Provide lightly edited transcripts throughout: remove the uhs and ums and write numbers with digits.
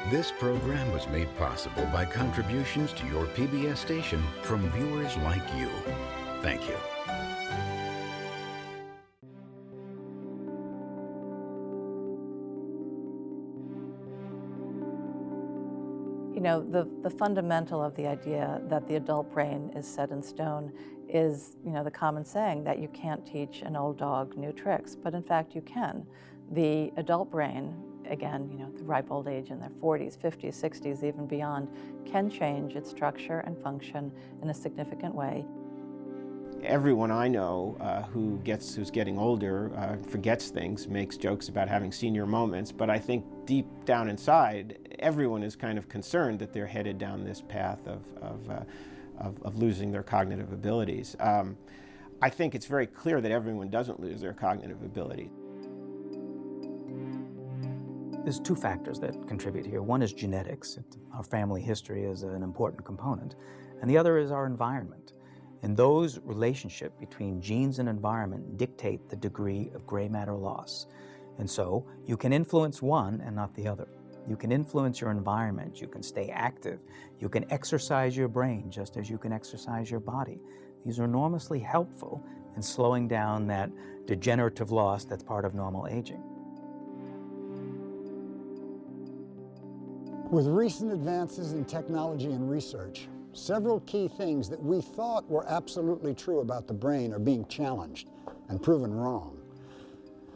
This program was made possible by contributions to your PBS station from viewers like you. Thank you. You know, the fundamental of the idea that the adult brain is set in stone is, you know, the common saying that you can't teach an old dog new tricks, but in fact you can. The adult brain, again, you know, the ripe old age in their 40s, 50s, 60s, even beyond, can change its structure and function in a significant way. Everyone I know who's getting older forgets things, makes jokes about having senior moments, but I think deep down inside, everyone is kind of concerned that they're headed down this path of losing their cognitive abilities. I think it's very clear that everyone doesn't lose their cognitive ability. There's two factors that contribute here. One is genetics. Our family history is an important component. And the other is our environment. And those relationships between genes and environment dictate the degree of gray matter loss. And so you can influence one and not the other. You can influence your environment, you can stay active, you can exercise your brain just as you can exercise your body. These are enormously helpful in slowing down that degenerative loss that's part of normal aging. With recent advances in technology and research, several key things that we thought were absolutely true about the brain are being challenged and proven wrong.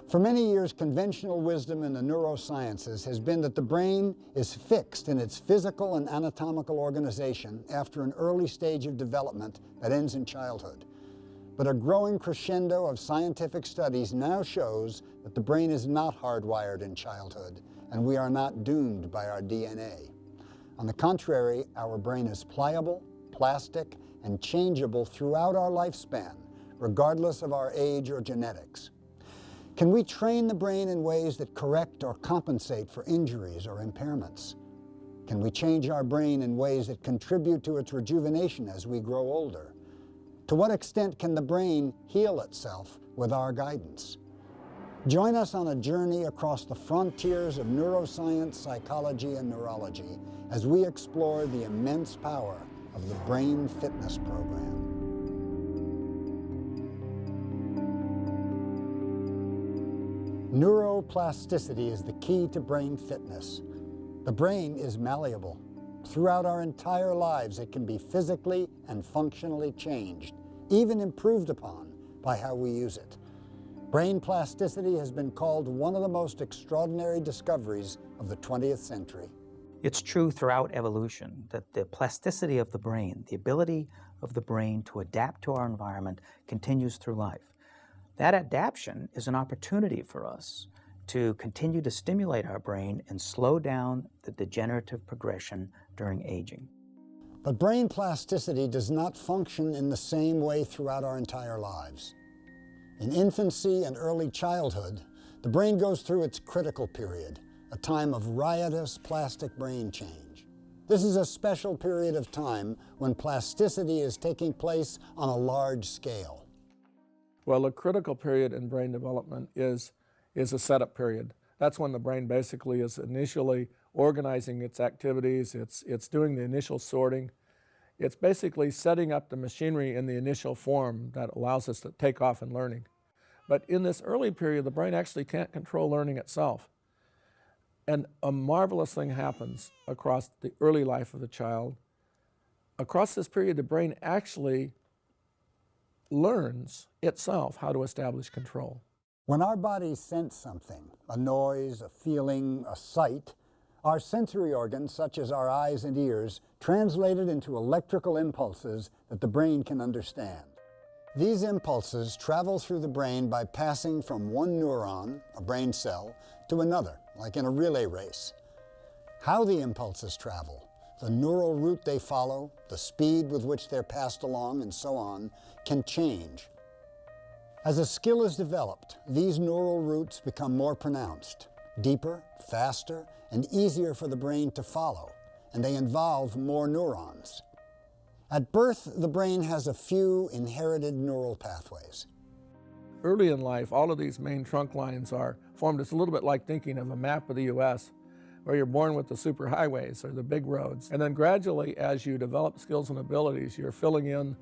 For many years, conventional wisdom in the neurosciences has been that the brain is fixed in its physical and anatomical organization after an early stage of development that ends in childhood. But a growing crescendo of scientific studies now shows that the brain is not hardwired in childhood, and we are not doomed by our DNA. On the contrary, our brain is pliable, plastic, and changeable throughout our lifespan, regardless of our age or genetics. Can we train the brain in ways that correct or compensate for injuries or impairments? Can we change our brain in ways that contribute to its rejuvenation as we grow older? To what extent can the brain heal itself with our guidance? Join us on a journey across the frontiers of neuroscience, psychology, and neurology as we explore the immense power of the Brain Fitness Program. Neuroplasticity is the key to brain fitness. The brain is malleable. Throughout our entire lives, it can be physically and functionally changed, even improved upon by how we use it. Brain plasticity has been called one of the most extraordinary discoveries of the 20th century. It's true throughout evolution that the plasticity of the brain, the ability of the brain to adapt to our environment, continues through life. That adaptation is an opportunity for us to continue to stimulate our brain and slow down the degenerative progression during aging. But brain plasticity does not function in the same way throughout our entire lives. In infancy and early childhood, the brain goes through its critical period, a time of riotous plastic brain change. This is a special period of time when plasticity is taking place on a large scale. Well, a critical period in brain development is a setup period. That's when the brain basically is initially organizing its activities, it's doing the initial sorting. It's basically setting up the machinery in the initial form that allows us to take off in learning. But in this early period, the brain actually can't control learning itself. And a marvelous thing happens across the early life of the child. Across this period, the brain actually learns itself how to establish control. When our bodies sense something, a noise, a feeling, a sight, our sensory organs, such as our eyes and ears, translate it into electrical impulses that the brain can understand. These impulses travel through the brain by passing from one neuron, a brain cell, to another, like in a relay race. How the impulses travel, the neural route they follow, the speed with which they're passed along, and so on, can change. As a skill is developed, these neural routes become more pronounced, deeper, faster, and easier for the brain to follow, and they involve more neurons. At birth, the brain has a few inherited neural pathways. Early in life, all of these main trunk lines are formed. It's a little bit like thinking of a map of the U.S. or you're born with the superhighways or the big roads. And then gradually, as you develop skills and abilities, you're filling in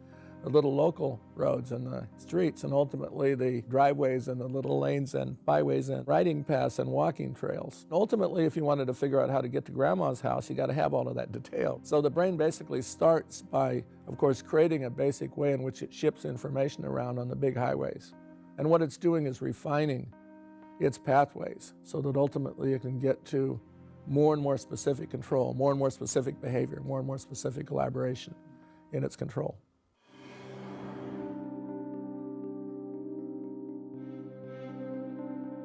the little local roads and the streets, and ultimately the driveways and the little lanes and byways and riding paths and walking trails. Ultimately, if you wanted to figure out how to get to grandma's house, you got to have all of that detail. So the brain basically starts by, of course, creating a basic way in which it ships information around on the big highways. And what it's doing is refining its pathways so that ultimately it can get to more and more specific control, more and more specific behavior, more and more specific collaboration in its control.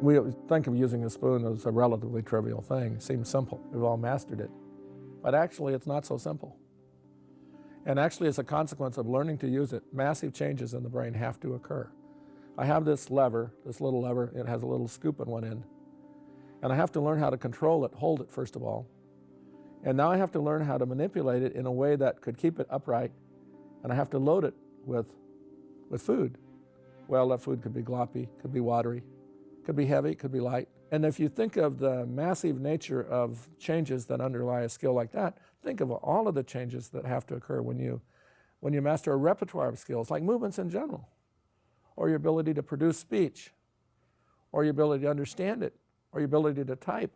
We think of using a spoon as a relatively trivial thing. It seems simple. We've all mastered it. But actually, it's not so simple. And actually, as a consequence of learning to use it, massive changes in the brain have to occur. I have this lever, this little lever. It has a little scoop on one end. And I have to learn how to control it, hold it, first of all. And now I have to learn how to manipulate it in a way that could keep it upright. And I have to load it with food. Well, that food could be gloppy, could be watery, could be heavy, could be light. And if you think of the massive nature of changes that underlie a skill like that, think of all of the changes that have to occur when you master a repertoire of skills, like movements in general, or your ability to produce speech, or your ability to understand it, or your ability to type.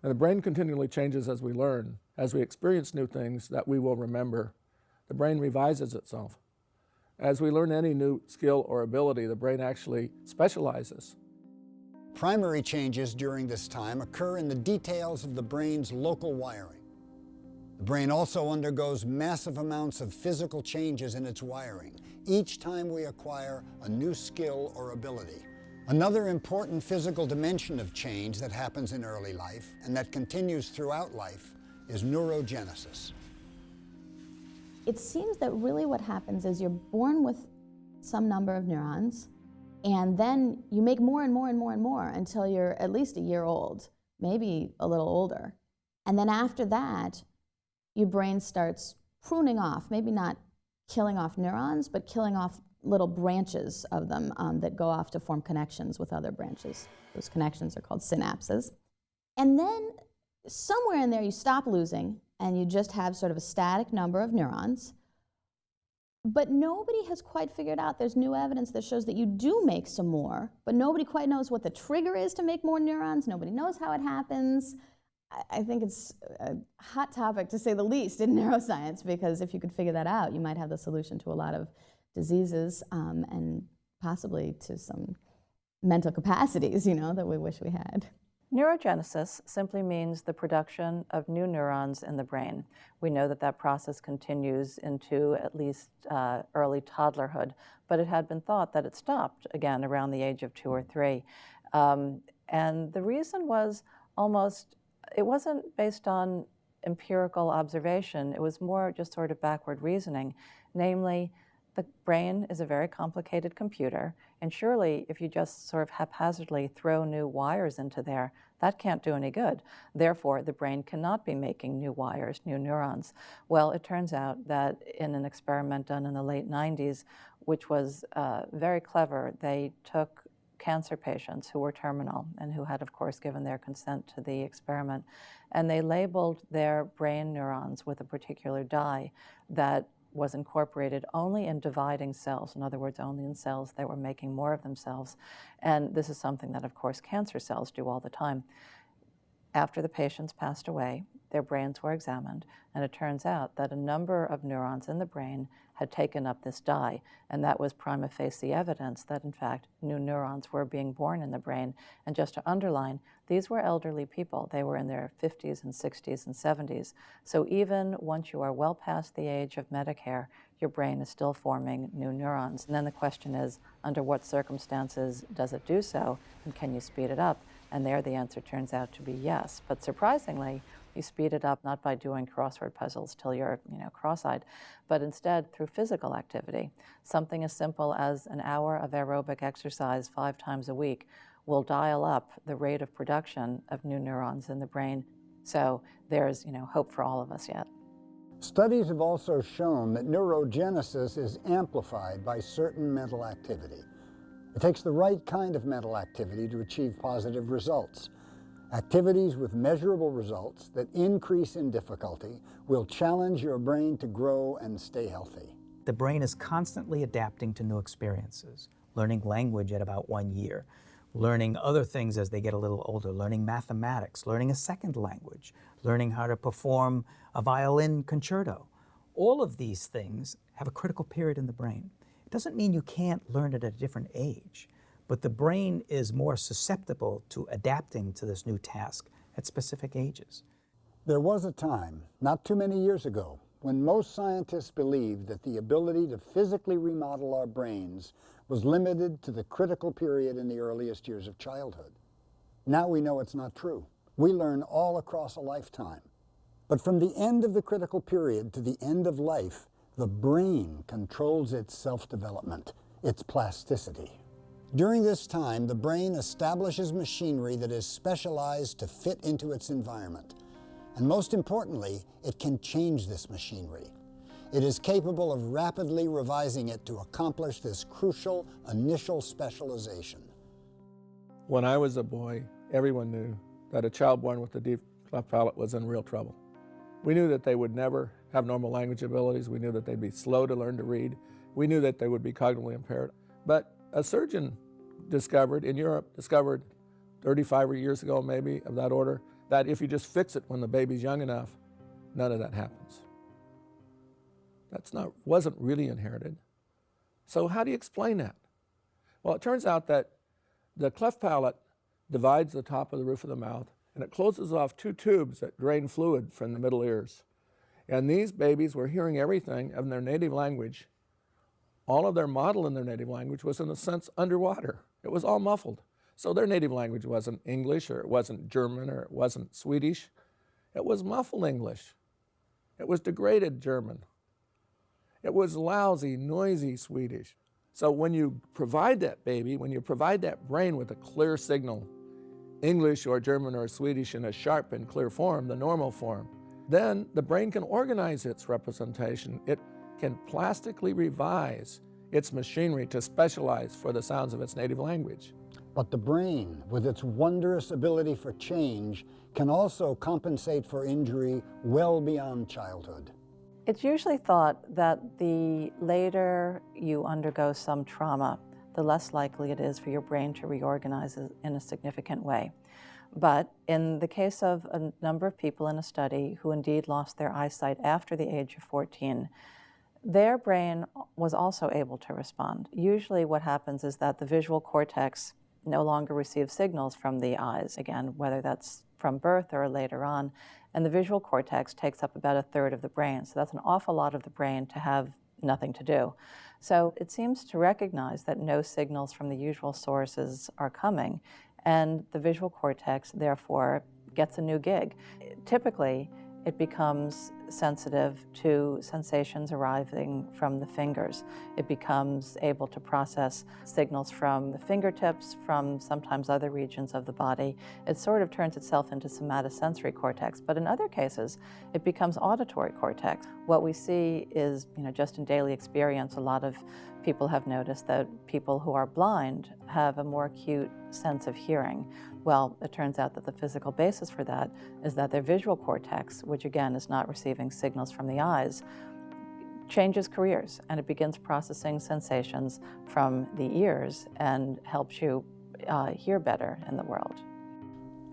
And the brain continually changes as we learn. As we experience new things that we will remember, the brain revises itself. As we learn any new skill or ability, the brain actually specializes. Primary changes during this time occur in the details of the brain's local wiring. The brain also undergoes massive amounts of physical changes in its wiring each time we acquire a new skill or ability. Another important physical dimension of change that happens in early life and that continues throughout life is neurogenesis. It seems that really what happens is you're born with some number of neurons, and then you make more and more and more and more until you're at least a year old, maybe a little older. And then after that, your brain starts pruning off, maybe not killing off neurons, but killing off little branches of them that go off to form connections with other branches. Those connections are called synapses. And then somewhere in there you stop losing and you just have sort of a static number of neurons. But nobody has quite figured out, there's new evidence that shows that you do make some more, but nobody quite knows what the trigger is to make more neurons. Nobody knows how it happens. I think it's a hot topic, to say the least, in neuroscience, because if you could figure that out, you might have the solution to a lot of diseases and possibly to some mental capacities, that we wish we had. Neurogenesis simply means the production of new neurons in the brain. We know that that process continues into at least early toddlerhood, but it had been thought that it stopped again around the age of 2 or 3. And the reason was it wasn't based on empirical observation, it was more just sort of backward reasoning. Namely, the brain is a very complicated computer, and surely if you just sort of haphazardly throw new wires into there, that can't do any good. Therefore, the brain cannot be making new wires, new neurons. Well, it turns out that in an experiment done in the late 90s, which was very clever, they took cancer patients who were terminal and who had, of course, given their consent to the experiment, and they labeled their brain neurons with a particular dye that was incorporated only in dividing cells, in other words, only in cells that were making more of themselves. And this is something that, of course, cancer cells do all the time. After the patients passed away, their brains were examined, and it turns out that a number of neurons in the brain had taken up this dye, and that was prima facie evidence that, in fact, new neurons were being born in the brain. And just to underline, these were elderly people. They were in their 50s and 60s and 70s. So even once you are well past the age of Medicare, your brain is still forming new neurons. And then the question is, under what circumstances does it do so, and can you speed it up? And there the answer turns out to be yes. But surprisingly, you speed it up not by doing crossword puzzles till you're cross-eyed, but instead through physical activity. Something as simple as an hour of aerobic exercise 5 times a week will dial up the rate of production of new neurons in the brain. So there's hope for all of us yet. Studies have also shown that neurogenesis is amplified by certain mental activity. It takes the right kind of mental activity to achieve positive results. Activities with measurable results that increase in difficulty will challenge your brain to grow and stay healthy. The brain is constantly adapting to new experiences, learning language at about 1 year, learning other things as they get a little older, learning mathematics, learning a second language, learning how to perform a violin concerto. All of these things have a critical period in the brain. It doesn't mean you can't learn it at a different age, but the brain is more susceptible to adapting to this new task at specific ages. There was a time, not too many years ago, when most scientists believed that the ability to physically remodel our brains was limited to the critical period in the earliest years of childhood. Now we know it's not true. We learn all across a lifetime. But from the end of the critical period to the end of life, the brain controls its self-development, its plasticity. During this time, the brain establishes machinery that is specialized to fit into its environment. And most importantly, it can change this machinery. It is capable of rapidly revising it to accomplish this crucial initial specialization. When I was a boy, everyone knew that a child born with a deep cleft palate was in real trouble. We knew that they would never have normal language abilities. We knew that they'd be slow to learn to read. We knew that they would be cognitively impaired. But a surgeon in Europe discovered 35 years ago maybe, of that order, that if you just fix it when the baby's young enough, none of that happens. Wasn't really inherited. So how do you explain that? Well, it turns out that the cleft palate divides the top of the roof of the mouth, and it closes off two tubes that drain fluid from the middle ears. And these babies were hearing everything in their native language. All of their model in their native language was, in a sense, underwater. It was all muffled. So their native language wasn't English, or it wasn't German, or it wasn't Swedish. It was muffled English. It was degraded German. It was lousy, noisy Swedish. So when you provide that baby, when you provide that brain with a clear signal, English or German or Swedish in a sharp and clear form, the normal form, then the brain can organize its representation. It can plastically revise its machinery to specialize for the sounds of its native language. But the brain, with its wondrous ability for change, can also compensate for injury well beyond childhood. It's usually thought that the later you undergo some trauma, the less likely it is for your brain to reorganize in a significant way. But in the case of a number of people in a study who indeed lost their eyesight after the age of 14, their brain was also able to respond. Usually what happens is that the visual cortex no longer receives signals from the eyes, again, whether that's from birth or later on, and the visual cortex takes up about 1/3 of the brain. So that's an awful lot of the brain to have nothing to do. So it seems to recognize that no signals from the usual sources are coming, and the visual cortex, therefore, gets a new gig. Typically, it becomes sensitive to sensations arriving from the fingers. It becomes able to process signals from the fingertips, from sometimes other regions of the body. It sort of turns itself into somatosensory cortex, but in other cases, it becomes auditory cortex. What we see is, just in daily experience, a lot of people have noticed that people who are blind have a more acute sense of hearing. Well, it turns out that the physical basis for that is that their visual cortex, which again is not receiving signals from the eyes, changes careers, and it begins processing sensations from the ears and helps you hear better in the world.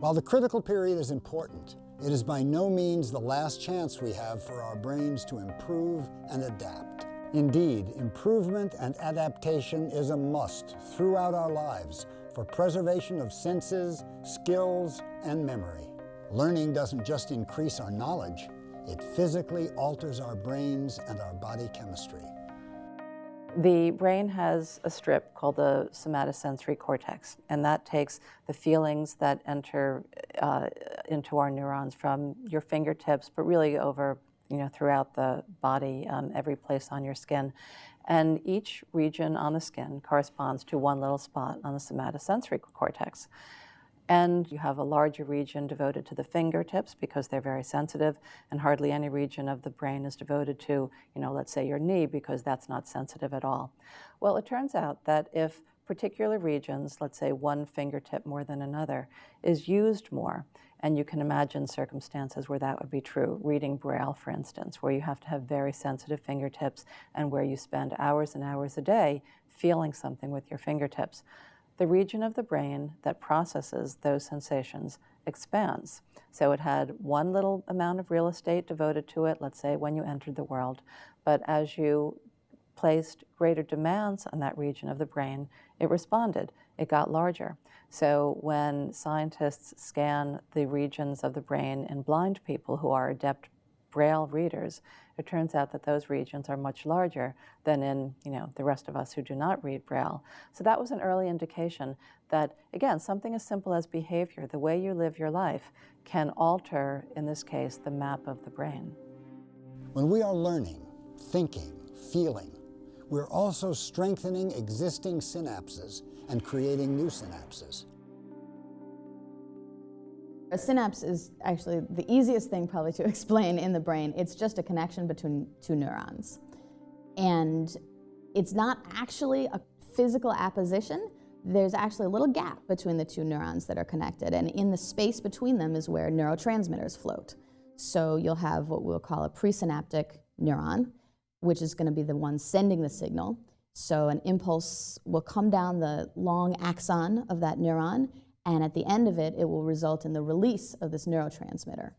While the critical period is important, it is by no means the last chance we have for our brains to improve and adapt. Indeed, improvement and adaptation is a must throughout our lives for preservation of senses, skills, and memory. Learning doesn't just increase our knowledge, it physically alters our brains and our body chemistry. The brain has a strip called the somatosensory cortex, and that takes the feelings that enter into our neurons from your fingertips, but really over throughout the body, every place on your skin. And each region on the skin corresponds to one little spot on the somatosensory cortex. And you have a larger region devoted to the fingertips because they're very sensitive, and hardly any region of the brain is devoted to, let's say your knee, because that's not sensitive at all. Well, it turns out that if particular regions, let's say one fingertip more than another, is used more. And you can imagine circumstances where that would be true. Reading Braille, for instance, where you have to have very sensitive fingertips and where you spend hours and hours a day feeling something with your fingertips. The region of the brain that processes those sensations expands. So it had one little amount of real estate devoted to it, let's say when you entered the world, but as you placed greater demands on that region of the brain, it responded. It got larger. So when scientists scan the regions of the brain in blind people who are adept Braille readers, it turns out that those regions are much larger than in, the rest of us who do not read Braille. So that was an early indication that, again, something as simple as behavior, the way you live your life, can alter, in this case, the map of the brain. When we are learning, thinking, feeling, we're also strengthening existing synapses and creating new synapses. A synapse is actually the easiest thing probably to explain in the brain. It's just a connection between two neurons. And it's not actually a physical apposition. There's actually a little gap between the two neurons that are connected. And in the space between them is where neurotransmitters float. So you'll have what we'll call a presynaptic neuron, which is going to be the one sending the signal. So an impulse will come down the long axon of that neuron, and at the end of it, it will result in the release of this neurotransmitter.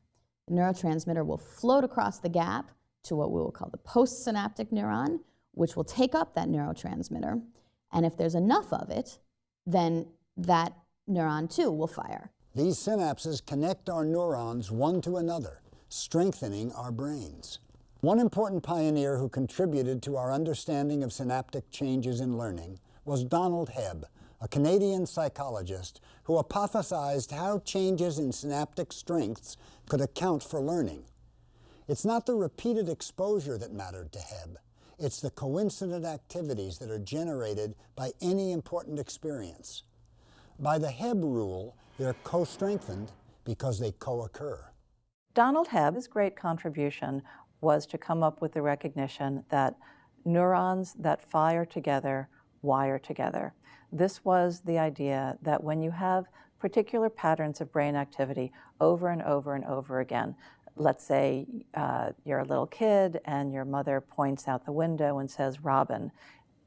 The neurotransmitter will float across the gap to what we will call the postsynaptic neuron, which will take up that neurotransmitter. And if there's enough of it, then that neuron too will fire. These synapses connect our neurons one to another, strengthening our brains. One important pioneer who contributed to our understanding of synaptic changes in learning was Donald Hebb, a Canadian psychologist who hypothesized how changes in synaptic strengths could account for learning. It's not the repeated exposure that mattered to Hebb. It's the coincident activities that are generated by any important experience. By the Hebb rule, they're co-strengthened because they co-occur. Donald Hebb's great contribution was to come up with the recognition that neurons that fire together wire together. This was the idea that when you have particular patterns of brain activity over and over and over again, let's say you're a little kid and your mother points out the window and says, "Robin,"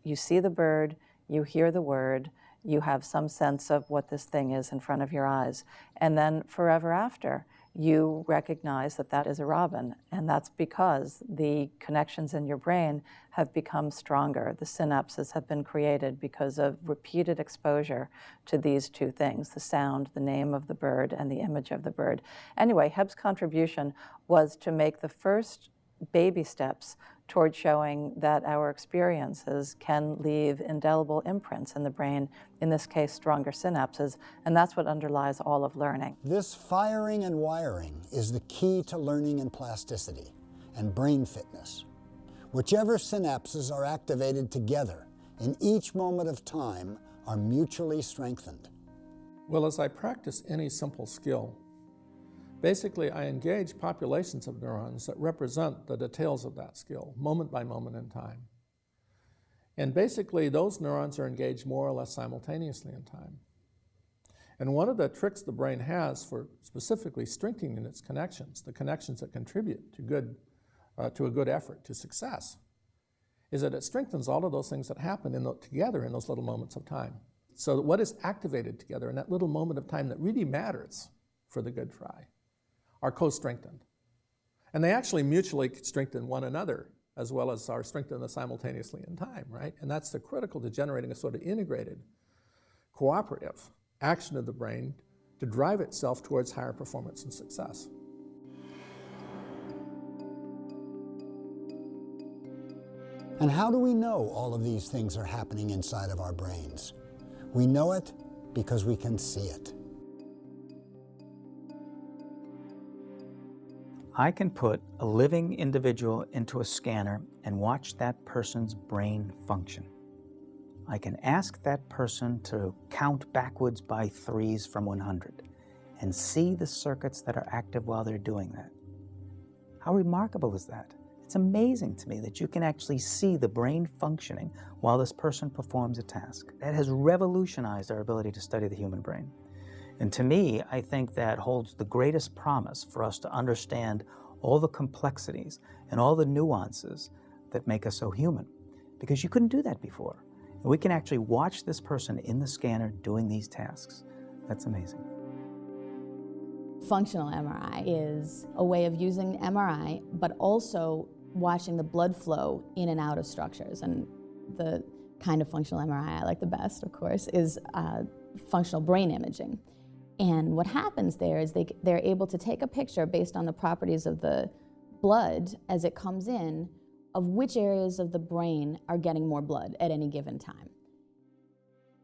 you see the bird, you hear the word, you have some sense of what this thing is in front of your eyes, and then forever after, you recognize that that is a robin, and that's because the connections in your brain have become stronger. The synapses have been created because of repeated exposure to these two things, the sound, the name of the bird, and the image of the bird. Anyway, Hebb's contribution was to make the first baby steps toward showing that our experiences can leave indelible imprints in the brain, in this case, stronger synapses, and that's what underlies all of learning. This firing and wiring is the key to learning and plasticity and brain fitness. Whichever synapses are activated together in each moment of time are mutually strengthened. Well, as I practice any simple skill, basically, I engage populations of neurons that represent the details of that skill, moment by moment in time. And basically, those neurons are engaged more or less simultaneously in time. And one of the tricks the brain has for specifically strengthening its connections, the connections that contribute to a good effort, to success, is that it strengthens all of those things that happen together in those little moments of time. So that what is activated together in that little moment of time that really matters for the good try are co-strengthened. And they actually mutually strengthen one another as well as are strengthened simultaneously in time, right? And that's the critical to generating a sort of integrated, cooperative action of the brain to drive itself towards higher performance and success. And how do we know all of these things are happening inside of our brains? We know it because we can see it. I can put a living individual into a scanner and watch that person's brain function. I can ask that person to count backwards by threes from 100 and see the circuits that are active while they're doing that. How remarkable is that? It's amazing to me that you can actually see the brain functioning while this person performs a task. That has revolutionized our ability to study the human brain. And to me, I think that holds the greatest promise for us to understand all the complexities and all the nuances that make us so human, because you couldn't do that before. And we can actually watch this person in the scanner doing these tasks. That's amazing. Functional MRI is a way of using MRI, but also watching the blood flow in and out of structures. And the kind of functional MRI I like the best, of course, is functional brain imaging. And what happens there is they're able to take a picture based on the properties of the blood as it comes in of which areas of the brain are getting more blood at any given time.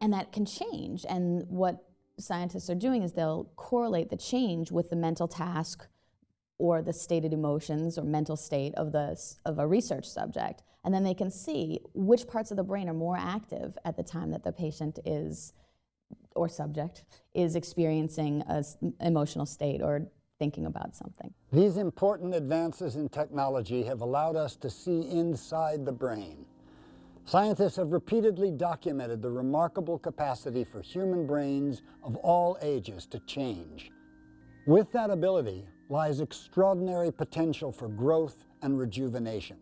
And that can change. And what scientists are doing is they'll correlate the change with the mental task or the stated emotions or mental state of a research subject. And then they can see which parts of the brain are more active at the time that the patient is, or subject, is experiencing an emotional state or thinking about something. These important advances in technology have allowed us to see inside the brain. Scientists have repeatedly documented the remarkable capacity for human brains of all ages to change. With that ability lies extraordinary potential for growth and rejuvenation.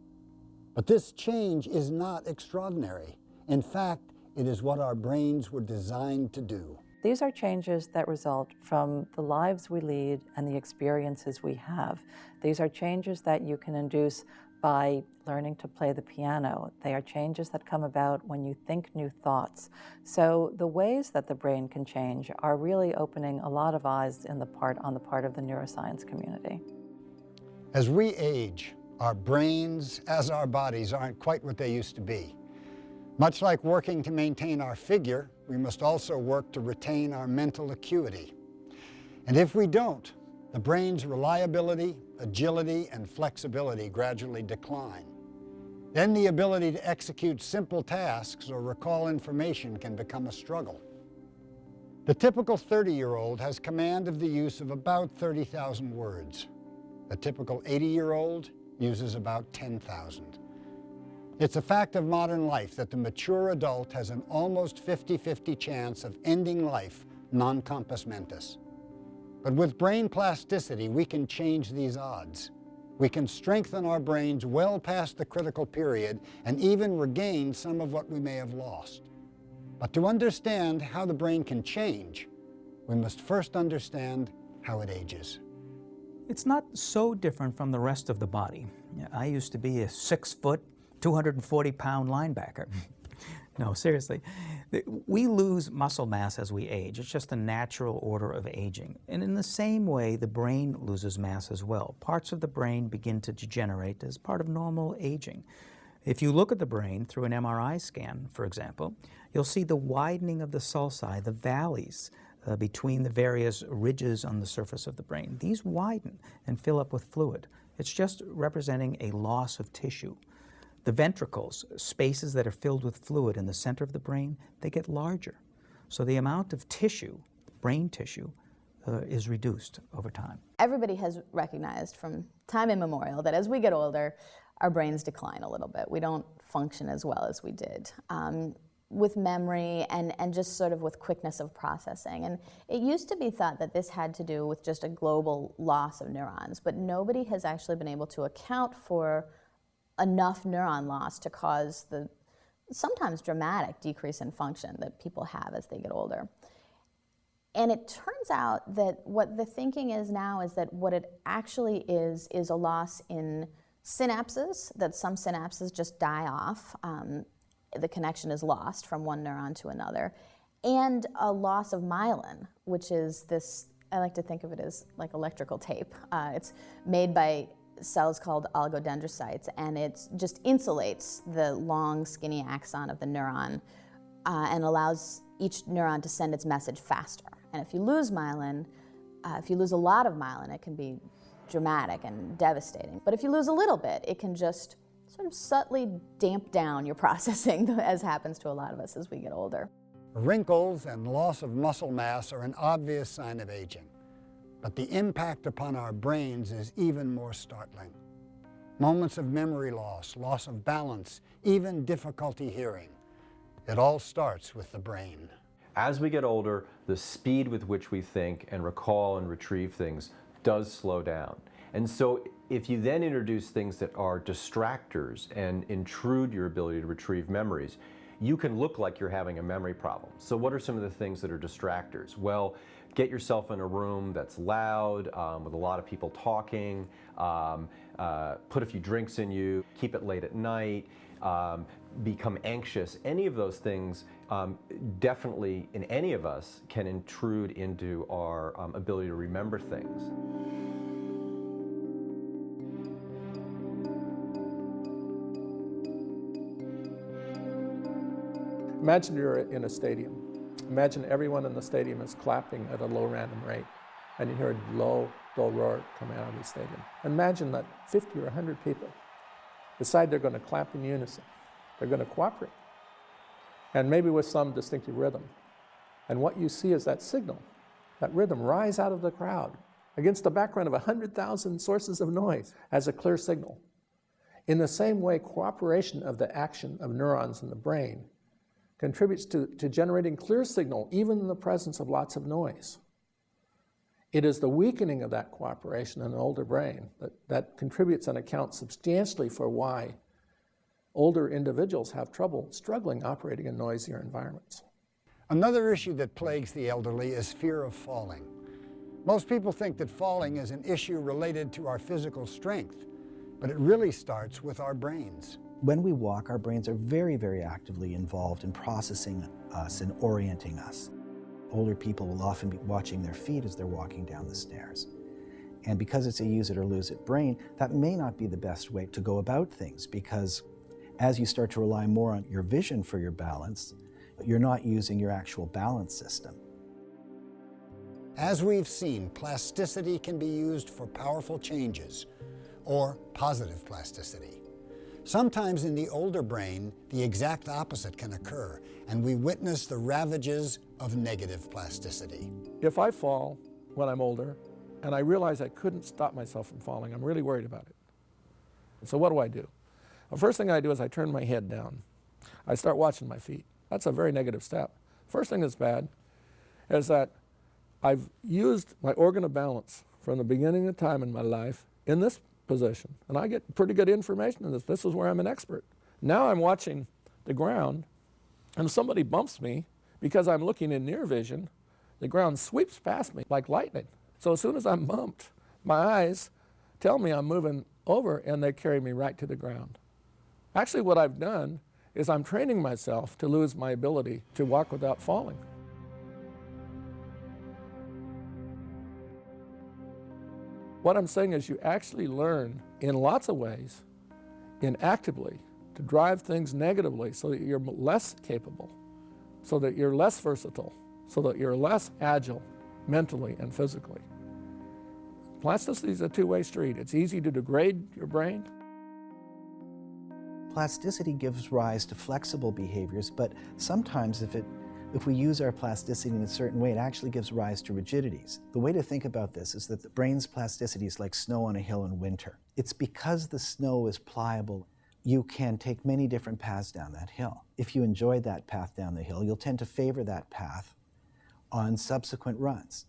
But this change is not extraordinary. In fact, it is what our brains were designed to do. These are changes that result from the lives we lead and the experiences we have. These are changes that you can induce by learning to play the piano. They are changes that come about when you think new thoughts. So the ways that the brain can change are really opening a lot of eyes on the part of the neuroscience community. As we age, our brains, as our bodies, aren't quite what they used to be. Much like working to maintain our figure, we must also work to retain our mental acuity. And if we don't, the brain's reliability, agility, and flexibility gradually decline. Then the ability to execute simple tasks or recall information can become a struggle. The typical 30-year-old has command of the use of about 30,000 words. The typical 80-year-old uses about 10,000. It's a fact of modern life that the mature adult has an almost 50-50 chance of ending life non compos mentis. But with brain plasticity, we can change these odds. We can strengthen our brains well past the critical period and even regain some of what we may have lost. But to understand how the brain can change, we must first understand how it ages. It's not so different from the rest of the body. I used to be a 6-foot, 240-pound linebacker. No, seriously. We lose muscle mass as we age. It's just the natural order of aging. And in the same way, the brain loses mass as well. Parts of the brain begin to degenerate as part of normal aging. If you look at the brain through an MRI scan, for example, you'll see the widening of the sulci, the valleys between the various ridges on the surface of the brain. These widen and fill up with fluid. It's just representing a loss of tissue. The ventricles, spaces that are filled with fluid in the center of the brain, they get larger. So the amount of tissue, brain tissue, is reduced over time. Everybody has recognized from time immemorial that as we get older, our brains decline a little bit. We don't function as well as we did with memory and just sort of with quickness of processing. And it used to be thought that this had to do with just a global loss of neurons, but nobody has actually been able to account for enough neuron loss to cause the sometimes dramatic decrease in function that people have as they get older. And it turns out that what the thinking is now is that what it actually is a loss in synapses, that some synapses just die off. The connection is lost from one neuron to another. And a loss of myelin, which is this, I like to think of it as like electrical tape. It's made by cells called oligodendrocytes, and it just insulates the long, skinny axon of the neuron and allows each neuron to send its message faster. And if you lose myelin, if you lose a lot of myelin, it can be dramatic and devastating. But if you lose a little bit, it can just sort of subtly damp down your processing, as happens to a lot of us as we get older. Wrinkles and loss of muscle mass are an obvious sign of aging. But the impact upon our brains is even more startling. Moments of memory loss, loss of balance, even difficulty hearing. It all starts with the brain. As we get older, the speed with which we think and recall and retrieve things does slow down. And so if you then introduce things that are distractors and intrude your ability to retrieve memories, you can look like you're having a memory problem. So what are some of the things that are distractors? Well, get yourself in a room that's loud, with a lot of people talking, put a few drinks in you, keep it late at night, become anxious. Any of those things definitely in any of us can intrude into our ability to remember things. Imagine you're in a stadium. Imagine everyone in the stadium is clapping at a low random rate, and you hear a low, dull roar coming out of the stadium. Imagine that 50 or 100 people decide they're going to clap in unison. They're going to cooperate, and maybe with some distinctive rhythm. And what you see is that signal, that rhythm, rise out of the crowd against the background of 100,000 sources of noise as a clear signal. In the same way, cooperation of the action of neurons in the brain contributes to generating clear signal even in the presence of lots of noise. It is the weakening of that cooperation in an older brain that contributes and accounts substantially for why older individuals have trouble struggling operating in noisier environments. Another issue that plagues the elderly is fear of falling. Most people think that falling is an issue related to our physical strength, but it really starts with our brains. When we walk, our brains are very, very actively involved in processing us and orienting us. Older people will often be watching their feet as they're walking down the stairs. And because it's a use it or lose it brain, that may not be the best way to go about things, because as you start to rely more on your vision for your balance, you're not using your actual balance system. As we've seen, plasticity can be used for powerful changes, or positive plasticity. Sometimes in the older brain, the exact opposite can occur, and we witness the ravages of negative plasticity. If I fall when I'm older, and I realize I couldn't stop myself from falling, I'm really worried about it. So what do? The first thing I do is I turn my head down. I start watching my feet. That's a very negative step. First thing that's bad is that I've used my organ of balance from the beginning of time in my life in this position, and I get pretty good information in this. This is where I'm an expert. Now I'm watching the ground, and somebody bumps me because I'm looking in near vision. The ground sweeps past me like lightning. So as soon as I'm bumped, my eyes tell me I'm moving over, and they carry me right to the ground. Actually, what I've done is I'm training myself to lose my ability to walk without falling. What I'm saying is you actually learn in lots of ways, inactively, to drive things negatively so that you're less capable, so that you're less versatile, so that you're less agile mentally and physically. Plasticity is a two-way street. It's easy to degrade your brain. Plasticity gives rise to flexible behaviors, but sometimes if we use our plasticity in a certain way, it actually gives rise to rigidities. The way to think about this is that the brain's plasticity is like snow on a hill in winter. It's because the snow is pliable, you can take many different paths down that hill. If you enjoy that path down the hill, you'll tend to favor that path on subsequent runs.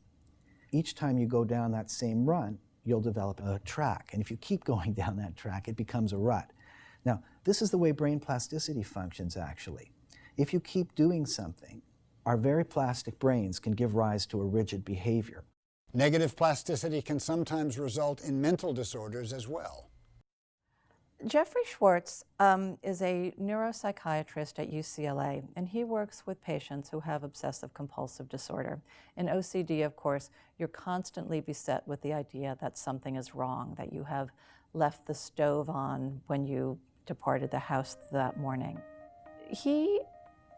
Each time you go down that same run, you'll develop a track. And if you keep going down that track, it becomes a rut. Now, this is the way brain plasticity functions, actually. If you keep doing something, our very plastic brains can give rise to a rigid behavior. Negative plasticity can sometimes result in mental disorders as well. Jeffrey Schwartz is a neuropsychiatrist at UCLA, and he works with patients who have obsessive-compulsive disorder. In OCD, of course, you're constantly beset with the idea that something is wrong, that you have left the stove on when you departed the house that morning. He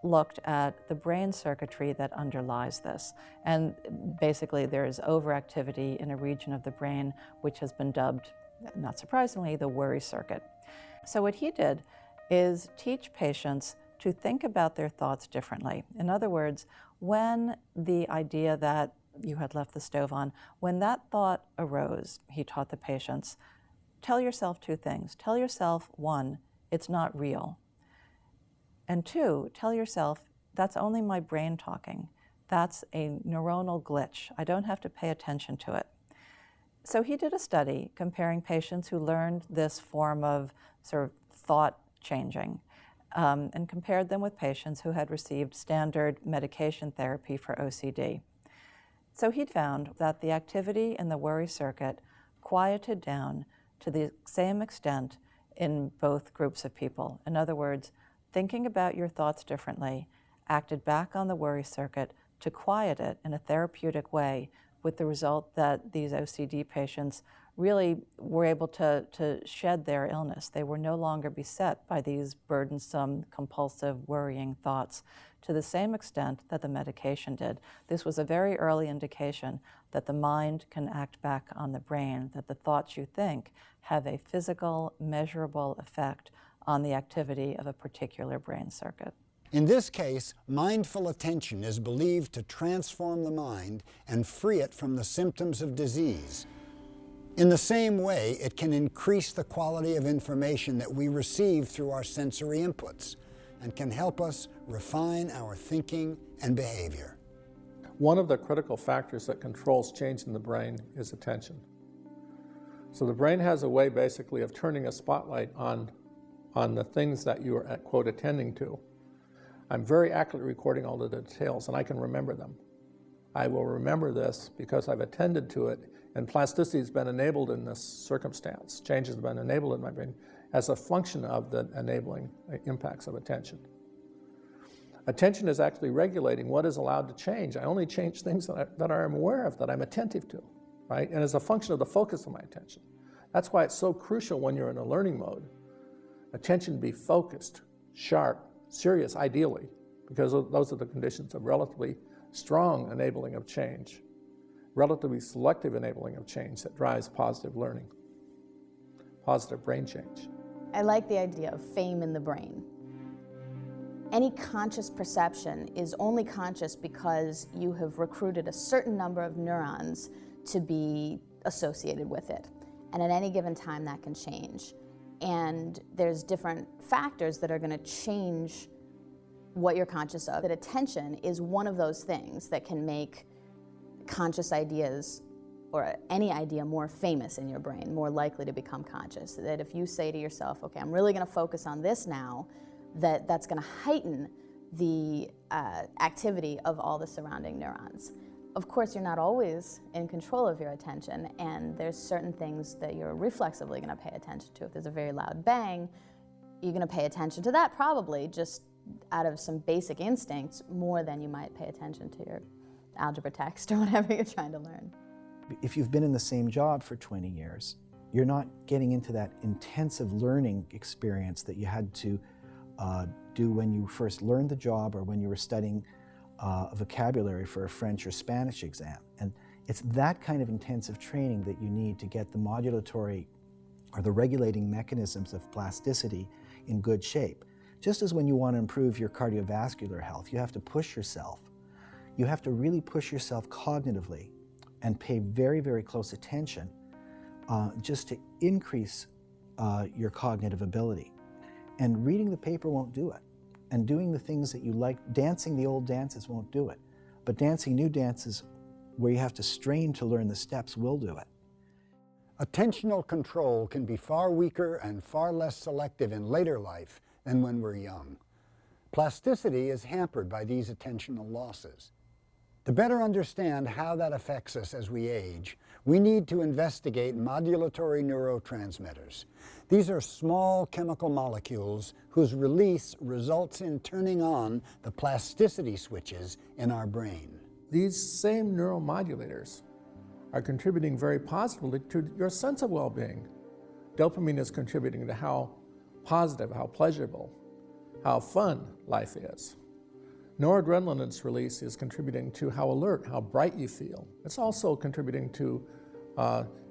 looked at the brain circuitry that underlies this, and basically there's overactivity in a region of the brain which has been dubbed, not surprisingly, the worry circuit. So what he did is teach patients to think about their thoughts differently. In other words, when the idea that you had left the stove on, when that thought arose, he taught the patients, tell yourself two things. Tell yourself, one, it's not real. And two, tell yourself, that's only my brain talking. That's a neuronal glitch. I don't have to pay attention to it. So he did a study comparing patients who learned this form of sort of thought changing and compared them with patients who had received standard medication therapy for OCD. So he'd found that the activity in the worry circuit quieted down to the same extent in both groups of people. In other words, thinking about your thoughts differently acted back on the worry circuit to quiet it in a therapeutic way, with the result that these OCD patients really were able to shed their illness. They were no longer beset by these burdensome, compulsive, worrying thoughts to the same extent that the medication did. This was a very early indication that the mind can act back on the brain, that the thoughts you think have a physical, measurable effect on the activity of a particular brain circuit. In this case, mindful attention is believed to transform the mind and free it from the symptoms of disease. In the same way, it can increase the quality of information that we receive through our sensory inputs and can help us refine our thinking and behavior. One of the critical factors that controls change in the brain is attention. So the brain has a way basically of turning a spotlight on the things that you are, quote, attending to. I'm very accurately recording all the details, and I can remember them. I will remember this because I've attended to it, and plasticity has been enabled in this circumstance. Change has been enabled in my brain as a function of the enabling impacts of attention. Attention is actually regulating what is allowed to change. I only change things that I'm aware of, that I'm attentive to, right? And as a function of the focus of my attention. That's why it's so crucial when you're in a learning mode. Attention be focused, sharp, serious, ideally, because those are the conditions of relatively strong enabling of change, relatively selective enabling of change that drives positive learning, positive brain change. I like the idea of fame in the brain. Any conscious perception is only conscious because you have recruited a certain number of neurons to be associated with it. And at any given time, that can change. And there's different factors that are going to change what you're conscious of. That attention is one of those things that can make conscious ideas or any idea more famous in your brain, more likely to become conscious. That if you say to yourself, okay, I'm really going to focus on this now, that's going to heighten the activity of all the surrounding neurons. Of course, you're not always in control of your attention, and there's certain things that you're reflexively going to pay attention to. If there's a very loud bang, you're going to pay attention to that probably just out of some basic instincts more than you might pay attention to your algebra text or whatever you're trying to learn. If you've been in the same job for 20 years, you're not getting into that intensive learning experience that you had to do when you first learned the job or when you were studying a vocabulary for a French or Spanish exam. And it's that kind of intensive training that you need to get the modulatory or the regulating mechanisms of plasticity in good shape. Just as when you want to improve your cardiovascular health, you have to push yourself. You have to really push yourself cognitively and pay very, very close attention just to increase your cognitive ability. And reading the paper won't do it. And doing the things that you like, dancing the old dances won't do it. But dancing new dances where you have to strain to learn the steps will do it. Attentional control can be far weaker and far less selective in later life than when we're young. Plasticity is hampered by these attentional losses. To better understand how that affects us as we age, we need to investigate modulatory neurotransmitters. These are small chemical molecules whose release results in turning on the plasticity switches in our brain. These same neuromodulators are contributing very positively to your sense of well-being. Dopamine is contributing to how positive, how pleasurable, how fun life is. Noradrenaline in its release is contributing to how alert, how bright you feel. It's also contributing to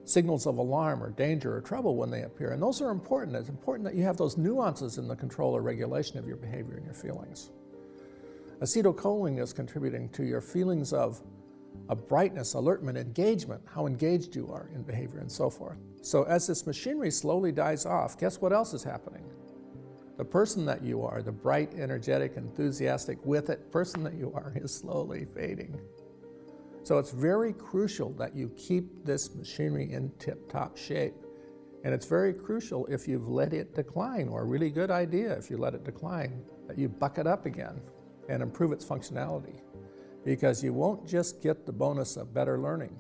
signals of alarm or danger or trouble when they appear. And those are important. It's important that you have those nuances in the control or regulation of your behavior and your feelings. Acetylcholine is contributing to your feelings of brightness, alertment, engagement, how engaged you are in behavior and so forth. So as this machinery slowly dies off, guess what else is happening? The person that you are, the bright, energetic, enthusiastic, with it person that you are, is slowly fading. So it's very crucial that you keep this machinery in tip-top shape. And it's very crucial if you've let it decline, or a really good idea if you let it decline, that you buck it up again and improve its functionality. Because you won't just get the bonus of better learning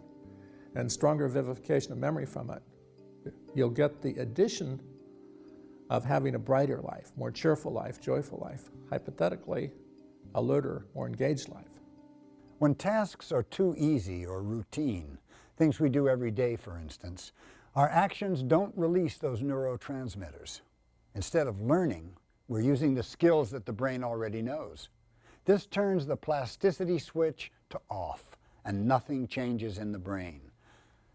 and stronger vivification of memory from it. You'll get the addition of having a brighter life, more cheerful life, joyful life, hypothetically, alerter, more engaged life. When tasks are too easy or routine, things we do every day, for instance, our actions don't release those neurotransmitters. Instead of learning, we're using the skills that the brain already knows. This turns the plasticity switch to off, and nothing changes in the brain.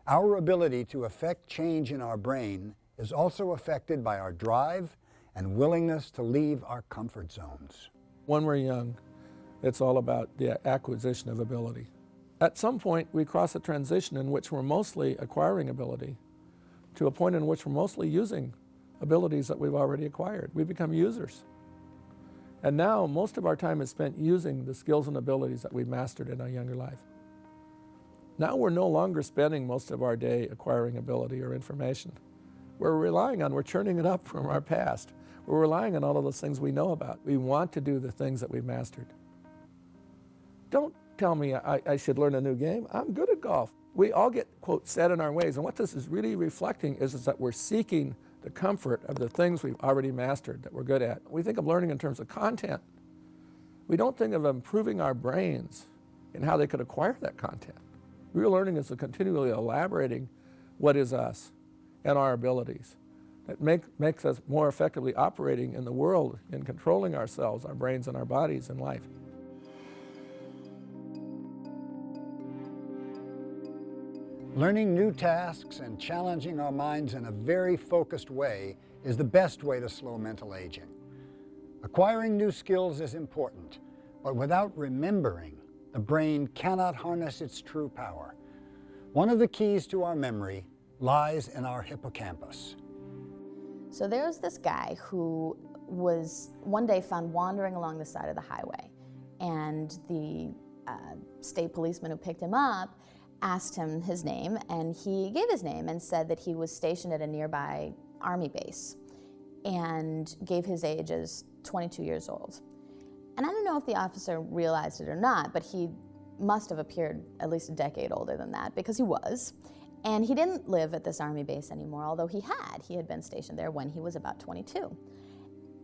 Our ability to affect change in our brain is also affected by our drive and willingness to leave our comfort zones. When we're young, it's all about the acquisition of ability. At some point, we cross a transition in which we're mostly acquiring ability to a point in which we're mostly using abilities that we've already acquired. We become users. And now, most of our time is spent using the skills and abilities that we've mastered in our younger life. Now we're no longer spending most of our day acquiring ability or information. We're churning it up from our past. We're relying on all of those things we know about. We want to do the things that we've mastered. Don't tell me I should learn a new game. I'm good at golf. We all get, quote, set in our ways. And what this is really reflecting is that we're seeking the comfort of the things we've already mastered that we're good at. We think of learning in terms of content. We don't think of improving our brains and how they could acquire that content. Real learning is continually elaborating what is us and our abilities. That makes us more effectively operating in the world and controlling ourselves, our brains and our bodies in life. Learning new tasks and challenging our minds in a very focused way is the best way to slow mental aging. Acquiring new skills is important, but without remembering, the brain cannot harness its true power. One of the keys to our memory lies in our hippocampus. So there's this guy who was one day found wandering along the side of the highway, and the state policeman who picked him up asked him his name, and he gave his name and said that he was stationed at a nearby Army base and gave his age as 22 years old. And I don't know if the officer realized it or not, but he must have appeared at least a decade older than that, because he was. And he didn't live at this Army base anymore, although he had been stationed there when he was about 22.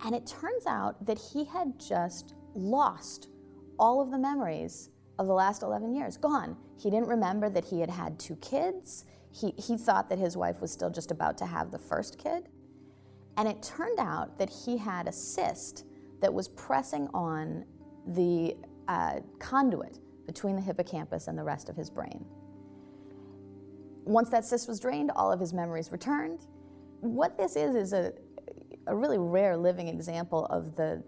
And it turns out that he had just lost all of the memories of the last 11 years, gone. He didn't remember that he had had 2 kids. He thought that his wife was still just about to have the first kid. And it turned out that he had a cyst that was pressing on the conduit between the hippocampus and the rest of his brain. Once that cyst was drained, all of his memories returned. What this is a really rare living example of the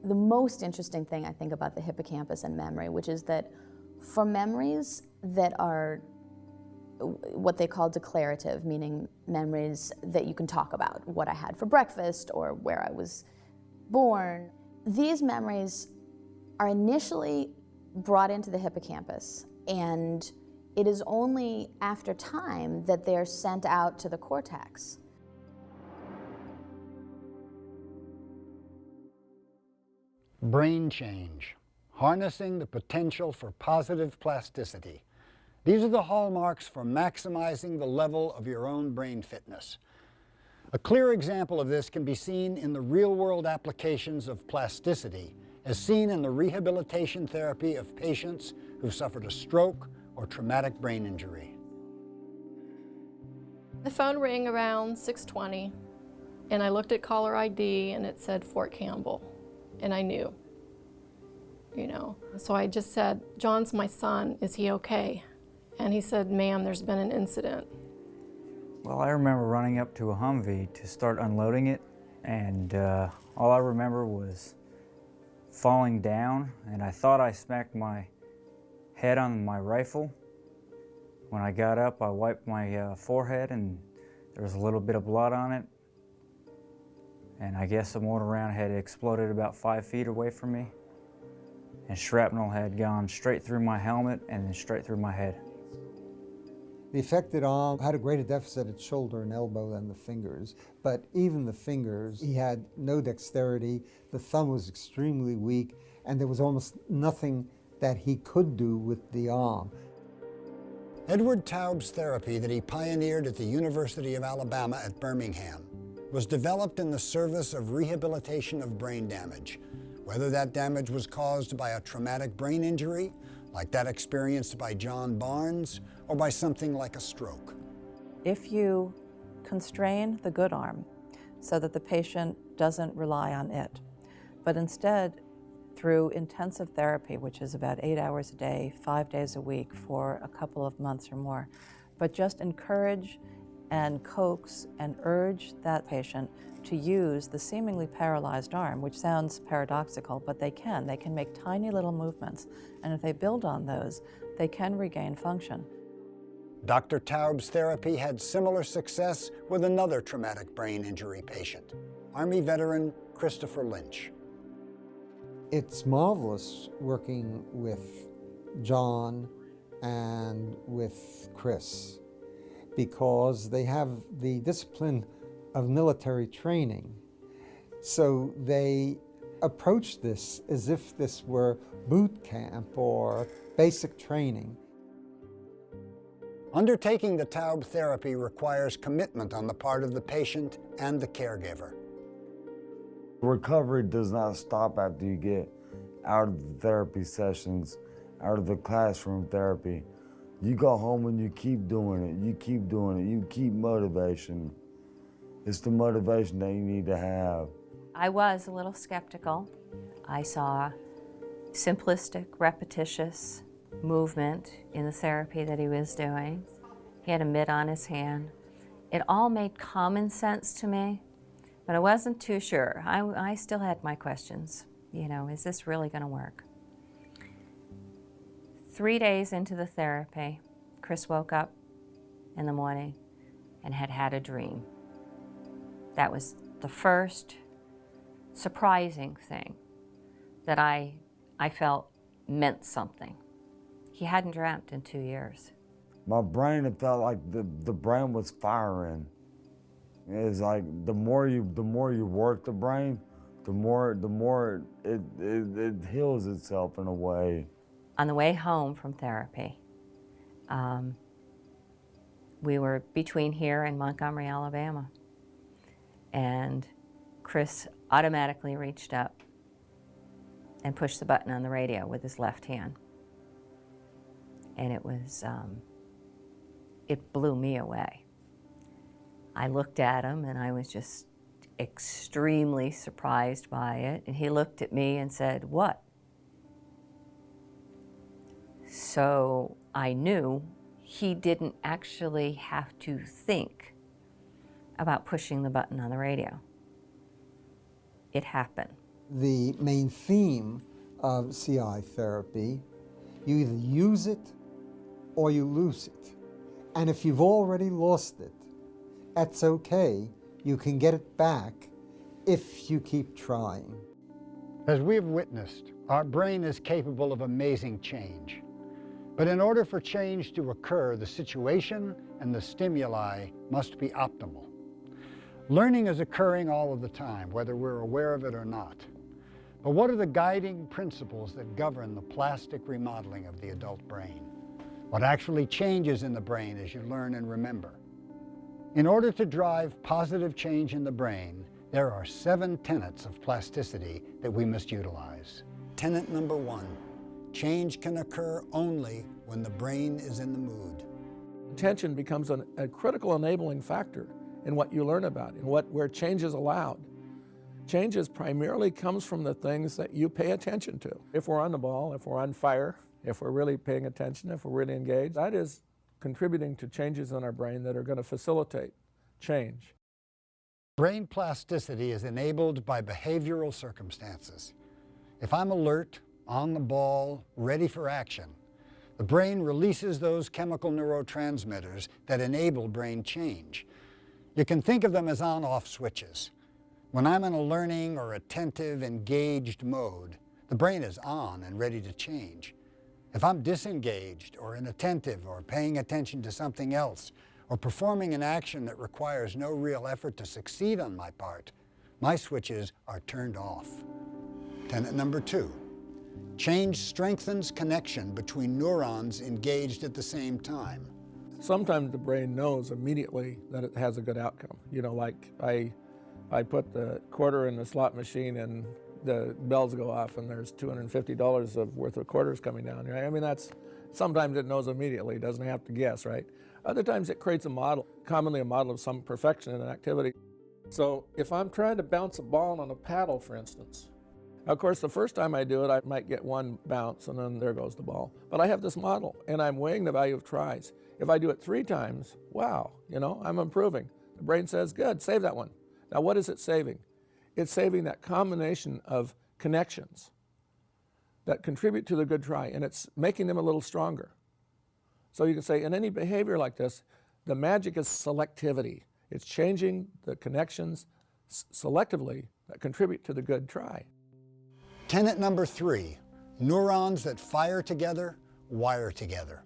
most interesting thing I think about the hippocampus and memory, which is that for memories that are what they call declarative, meaning memories that you can talk about, what I had for breakfast or where I was born, these memories are initially brought into the hippocampus, and it is only after time that they're sent out to the cortex. Brain change, harnessing the potential for positive plasticity. These are the hallmarks for maximizing the level of your own brain fitness. A clear example of this can be seen in the real-world applications of plasticity, as seen in the rehabilitation therapy of patients who've suffered a stroke or traumatic brain injury. The phone rang around 6:20, and I looked at caller ID, and it said Fort Campbell, and I knew, So I just said, "John's my son, is he okay?" And he said, "Ma'am, there's been an incident." Well, I remember running up to a Humvee to start unloading it, and all I remember was falling down, and I thought I smacked my head on my rifle. When I got up, I wiped my forehead and there was a little bit of blood on it. And I guess the mortar round had exploded about 5 feet away from me. And shrapnel had gone straight through my helmet and then straight through my head. The affected arm had a greater deficit at shoulder and elbow than the fingers, but even the fingers, he had no dexterity, the thumb was extremely weak, and there was almost nothing that he could do with the arm. Edward Taub's therapy that he pioneered at the University of Alabama at Birmingham was developed in the service of rehabilitation of brain damage, whether that damage was caused by a traumatic brain injury, like that experienced by John Barnes, or by something like a stroke. If you constrain the good arm so that the patient doesn't rely on it, but instead through intensive therapy, which is about 8 hours a day, 5 days a week for a couple of months or more, but just encourage and coax and urge that patient to use the seemingly paralyzed arm, which sounds paradoxical, but they can. They can make tiny little movements, and if they build on those, they can regain function. Dr. Taub's therapy had similar success with another traumatic brain injury patient, Army veteran Christopher Lynch. It's marvelous working with John and with Chris because they have the discipline of military training. So they approach this as if this were boot camp or basic training. Undertaking the Taub therapy requires commitment on the part of the patient and the caregiver. Recovery does not stop after you get out of the therapy sessions, out of the classroom therapy. You go home and you keep doing it, you keep doing it, you keep motivation. It's the motivation that you need to have. I was a little skeptical. I saw simplistic, repetitious movement in the therapy that he was doing. He had a mitt on his hand. It all made common sense to me, but I wasn't too sure. I still had my questions. You know, is this really going to work? 3 days into the therapy, Chris woke up in the morning and had had a dream. That was the first surprising thing that I felt meant something. He hadn't dreamt in 2 years. My brain, it felt like the brain was firing. It's like the more you work the brain, the more it heals itself in a way. On the way home from therapy, we were between here and Montgomery, Alabama. And Chris automatically reached up and pushed the button on the radio with his left hand. And it was, it blew me away. I looked at him and I was just extremely surprised by it. And he looked at me and said, "What?" So I knew he didn't actually have to think about pushing the button on the radio. It happened. The main theme of CI therapy, you either use it or you lose it. And if you've already lost it, that's okay. You can get it back if you keep trying. As we have witnessed, our brain is capable of amazing change. But in order for change to occur, the situation and the stimuli must be optimal. Learning is occurring all of the time, whether we're aware of it or not. But what are the guiding principles that govern the plastic remodeling of the adult brain? What actually changes in the brain as you learn and remember? In order to drive positive change in the brain, there are 7 tenets of plasticity that we must utilize. Tenet number 1. Change can occur only when the brain is in the mood. Attention becomes a critical enabling factor in what you learn about, in where change is allowed. Change primarily comes from the things that you pay attention to. If we're on the ball, if we're on fire, if we're really paying attention, if we're really engaged, that is contributing to changes in our brain that are going to facilitate change. Brain plasticity is enabled by behavioral circumstances. If I'm alert, on the ball, ready for action, The brain releases those chemical neurotransmitters that enable brain change. You can think of them as on-off switches. When I'm in a learning or attentive, engaged mode, the brain is on and ready to change. If I'm disengaged or inattentive or paying attention to something else or performing an action that requires no real effort to succeed on my part, my switches are turned off. Tenet number 2. Change strengthens connection between neurons engaged at the same time. Sometimes the brain knows immediately that it has a good outcome. You know, like I put the quarter in the slot machine and the bells go off and there's $250 of worth of quarters coming down, right? I mean, sometimes it knows immediately, it doesn't have to guess, right? Other times it creates a model, commonly a model of some perfection in an activity. So if I'm trying to bounce a ball on a paddle, for instance, of course, the first time I do it, I might get one bounce and then there goes the ball. But I have this model and I'm weighing the value of tries. If I do it 3 times, wow, you know, I'm improving. The brain says, good, save that one. Now what is it saving? It's saving that combination of connections that contribute to the good try, and it's making them a little stronger. So you can say in any behavior like this, the magic is selectivity. It's changing the connections selectively that contribute to the good try. Tenet number 3, neurons that fire together, wire together.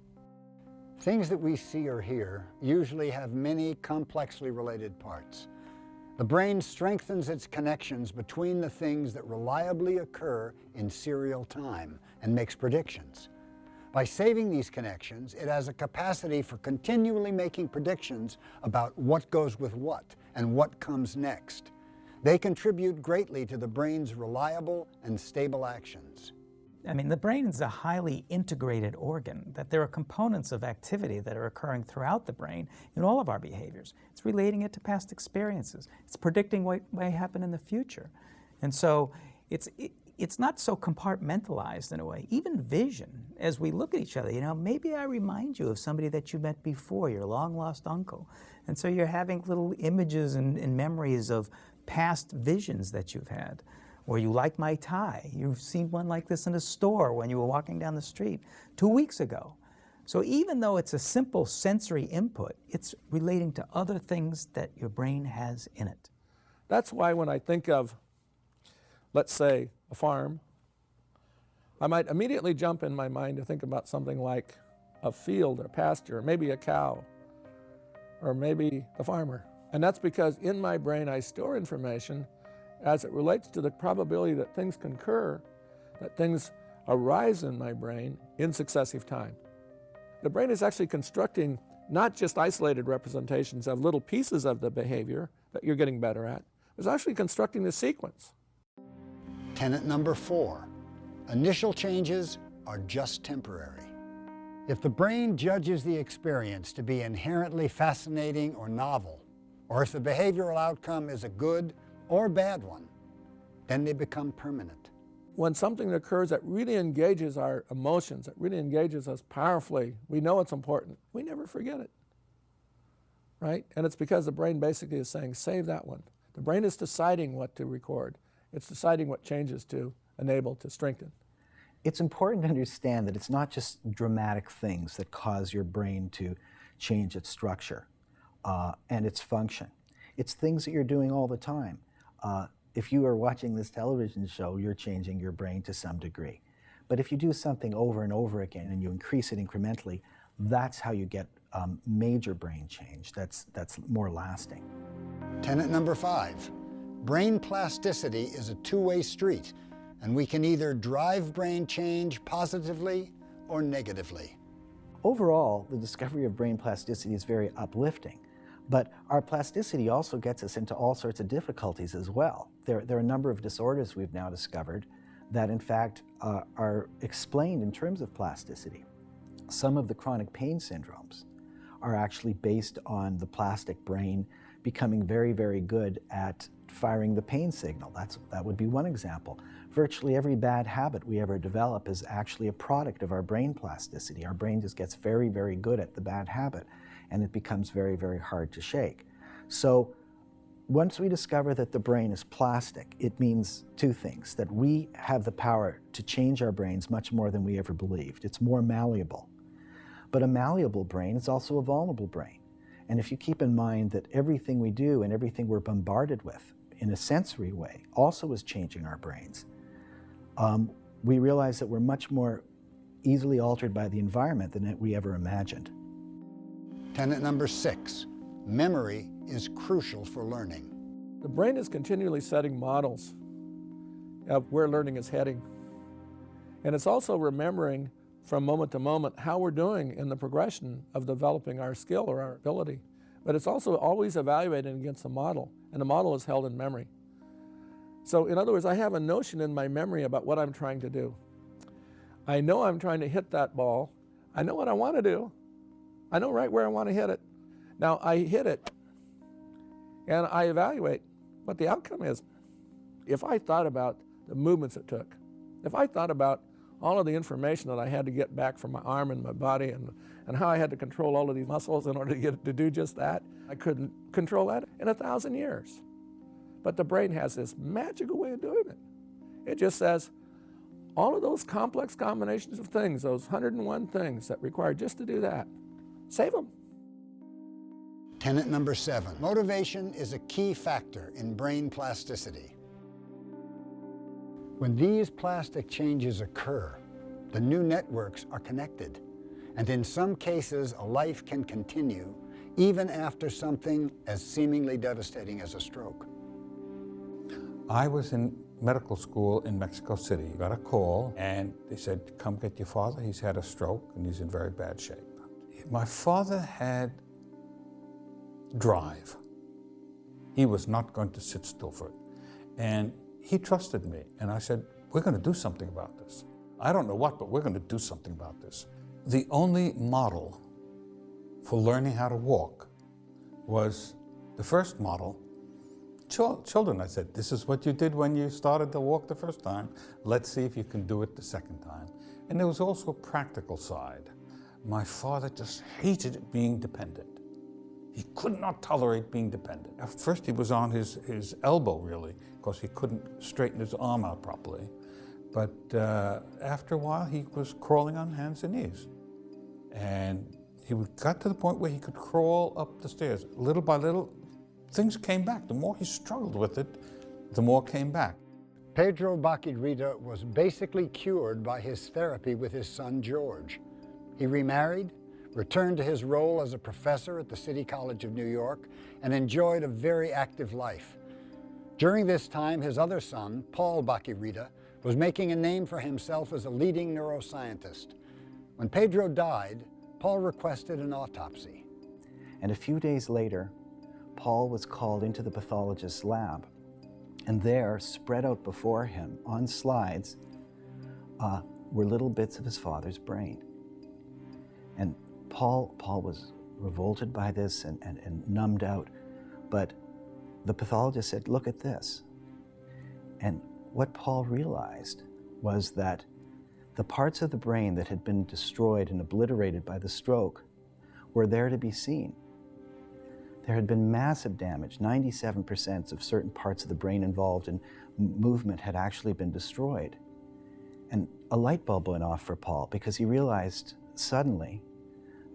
Things that we see or hear usually have many complexly related parts. The brain strengthens its connections between the things that reliably occur in serial time and makes predictions. By saving these connections, it has a capacity for continually making predictions about what goes with what and what comes next. They contribute greatly to the brain's reliable and stable actions. I mean, the brain is a highly integrated organ, that there are components of activity that are occurring throughout the brain in all of our behaviors. It's relating it to past experiences. It's predicting what may happen in the future. And so it's not so compartmentalized in a way. Even vision, as we look at each other, you know, maybe I remind you of somebody that you met before, your long-lost uncle. And so you're having little images and memories of past visions that you've had. Or you like my tie. You've seen one like this in a store when you were walking down the street 2 weeks ago. So even though it's a simple sensory input, it's relating to other things that your brain has in it. That's why when I think of, let's say, a farm, I might immediately jump in my mind to think about something like a field or pasture, or maybe a cow, or maybe the farmer. And that's because in my brain I store information as it relates to the probability that things concur, that things arise in my brain in successive time. The brain is actually constructing not just isolated representations of little pieces of the behavior that you're getting better at, it's actually constructing the sequence. Tenet number 4, initial changes are just temporary. If the brain judges the experience to be inherently fascinating or novel, or if the behavioral outcome is a good or bad one, then they become permanent. When something occurs that really engages our emotions, that really engages us powerfully, we know it's important, we never forget it, right? And it's because the brain basically is saying, save that one. The brain is deciding what to record. It's deciding what changes to enable, to strengthen. It's important to understand that it's not just dramatic things that cause your brain to change its structure and its function. It's things that you're doing all the time. If you are watching this television show, you're changing your brain to some degree. But if you do something over and over again and you increase it incrementally, that's how you get major brain change that's more lasting. Tenet number 5, brain plasticity is a two-way street, and we can either drive brain change positively or negatively. Overall, the discovery of brain plasticity is very uplifting. But our plasticity also gets us into all sorts of difficulties as well. There are a number of disorders we've now discovered that in fact are explained in terms of plasticity. Some of the chronic pain syndromes are actually based on the plastic brain becoming very, very good at firing the pain signal. That would be one example. Virtually every bad habit we ever develop is actually a product of our brain plasticity. Our brain just gets very, very good at the bad habit, and it becomes very, very hard to shake. So once we discover that the brain is plastic, it means two things: that we have the power to change our brains much more than we ever believed. It's more malleable. But a malleable brain is also a vulnerable brain. And if you keep in mind that everything we do and everything we're bombarded with in a sensory way also is changing our brains, we realize that we're much more easily altered by the environment than we ever imagined. Tenet number 6, memory is crucial for learning. The brain is continually setting models of where learning is heading. And it's also remembering from moment to moment how we're doing in the progression of developing our skill or our ability. But it's also always evaluating against the model, and the model is held in memory. So in other words, I have a notion in my memory about what I'm trying to do. I know I'm trying to hit that ball. I know what I want to do. I know right where I want to hit it. Now I hit it, and I evaluate what the outcome is. If I thought about the movements it took, if I thought about all of the information that I had to get back from my arm and my body and how I had to control all of these muscles in order to get to do just that, I couldn't control that in 1,000 years. But the brain has this magical way of doing it. It just says, all of those complex combinations of things, those 101 things that require just to do that, save them. Tenet number 7, motivation is a key factor in brain plasticity. When these plastic changes occur, the new networks are connected, and in some cases, a life can continue even after something as seemingly devastating as a stroke. I was in medical school in Mexico City. Got a call, and they said, come get your father. He's had a stroke, and he's in very bad shape. My father had drive. He was not going to sit still for it. And he trusted me, and I said, we're going to do something about this. I don't know what, but we're going to do something about this. The only model for learning how to walk was the first model. Children, I said, this is what you did when you started to walk the first time. Let's see if you can do it the second time. And there was also a practical side. My father just hated being dependent. He could not tolerate being dependent. At first he was on his elbow, really, because he couldn't straighten his arm out properly. But after a while, he was crawling on hands and knees. And he got to the point where he could crawl up the stairs. Little by little, things came back. The more he struggled with it, the more came back. Pedro Bach-y-Rita was basically cured by his therapy with his son, George. He remarried, returned to his role as a professor at the City College of New York, and enjoyed a very active life. During this time, his other son, Paul Bach-y-Rita, was making a name for himself as a leading neuroscientist. When Pedro died, Paul requested an autopsy. And a few days later, Paul was called into the pathologist's lab, and there, spread out before him on slides, were little bits of his father's brain. And Paul was revolted by this and numbed out, but the pathologist said, look at this. And what Paul realized was that the parts of the brain that had been destroyed and obliterated by the stroke were there to be seen. There had been massive damage. 97% of certain parts of the brain involved in movement had actually been destroyed. And a light bulb went off for Paul because he realized suddenly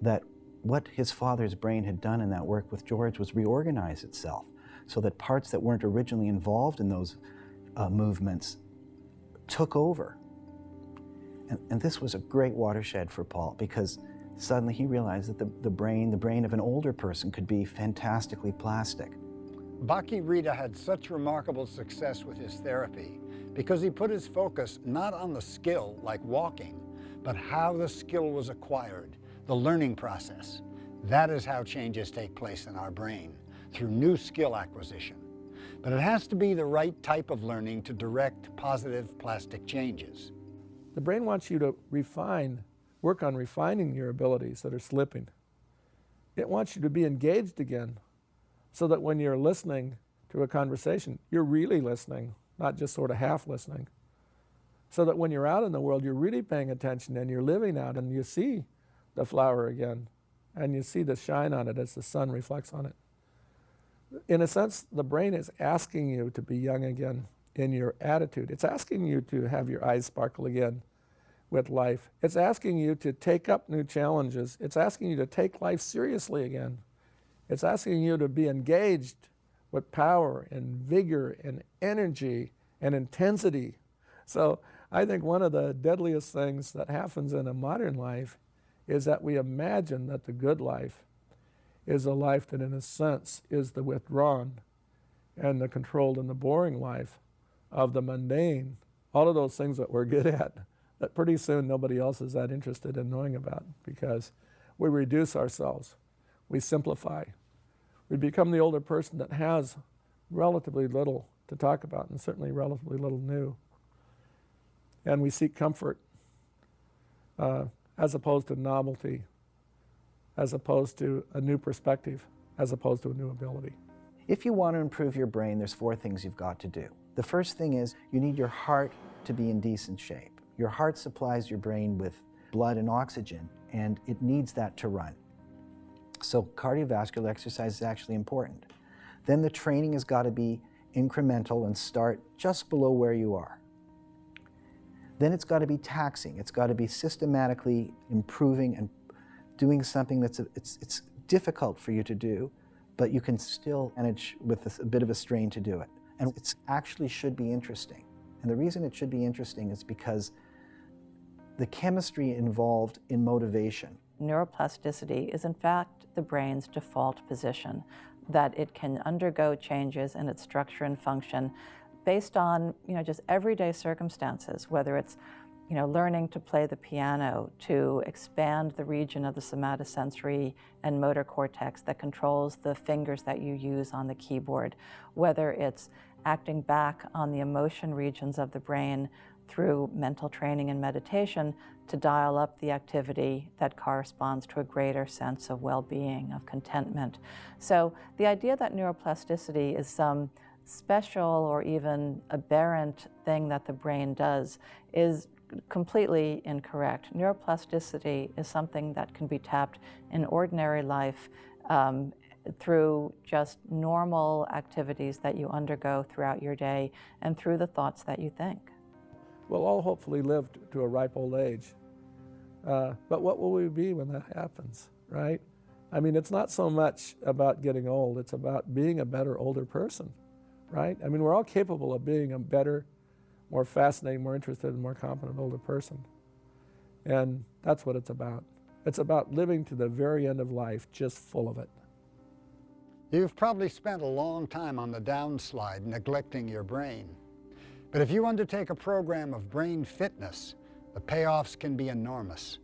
that what his father's brain had done in that work with George was reorganize itself so that parts that weren't originally involved in those movements took over. And this was a great watershed for Paul because suddenly he realized that the brain of an older person could be fantastically plastic. Bach-y-Rita had such remarkable success with his therapy because he put his focus not on the skill, like walking, but how the skill was acquired, the learning process. That is how changes take place in our brain, through new skill acquisition. But it has to be the right type of learning to direct positive plastic changes. The brain wants you to work on refining your abilities that are slipping. It wants you to be engaged again so that when you're listening to a conversation, you're really listening, not just sort of half listening. So that when you're out in the world, you're really paying attention and you're living out and you see the flower again and you see the shine on it as the sun reflects on it. In a sense, the brain is asking you to be young again in your attitude. It's asking you to have your eyes sparkle again with life. It's asking you to take up new challenges. It's asking you to take life seriously again. It's asking you to be engaged with power and vigor and energy and intensity. So I think one of the deadliest things that happens in a modern life is that we imagine that the good life is a life that in a sense is the withdrawn and the controlled and the boring life of the mundane, all of those things that we're good at, that pretty soon nobody else is that interested in knowing about because we reduce ourselves, we simplify. We become the older person that has relatively little to talk about and certainly relatively little new. And we seek comfort as opposed to novelty, as opposed to a new perspective, as opposed to a new ability. If you want to improve your brain, there's 4 things you've got to do. The first thing is you need your heart to be in decent shape. Your heart supplies your brain with blood and oxygen, and it needs that to run. So cardiovascular exercise is actually important. Then the training has got to be incremental and start just below where you are. Then it's got to be taxing. It's got to be systematically improving and doing something that's it's difficult for you to do, but you can still manage with a bit of a strain to do it. And it actually should be interesting. And the reason it should be interesting is because the chemistry involved in motivation. Neuroplasticity is in fact the brain's default position, that it can undergo changes in its structure and function based on just everyday circumstances, whether it's learning to play the piano to expand the region of the somatosensory and motor cortex that controls the fingers that you use on the keyboard, whether it's acting back on the emotion regions of the brain through mental training and meditation to dial up the activity that corresponds to a greater sense of well-being, of contentment. So the idea that neuroplasticity is some special or even aberrant thing that the brain does is completely incorrect. Neuroplasticity is something that can be tapped in ordinary life through just normal activities that you undergo throughout your day and through the thoughts that you think. We'll all hopefully live to a ripe old age. But what will we be when that happens, right? I mean, it's not so much about getting old, it's about being a better older person, right? I mean, we're all capable of being a better, more fascinating, more interested, and more competent older person. And that's what it's about. It's about living to the very end of life, just full of it. You've probably spent a long time on the downslide, neglecting your brain. But if you undertake a program of brain fitness, the payoffs can be enormous.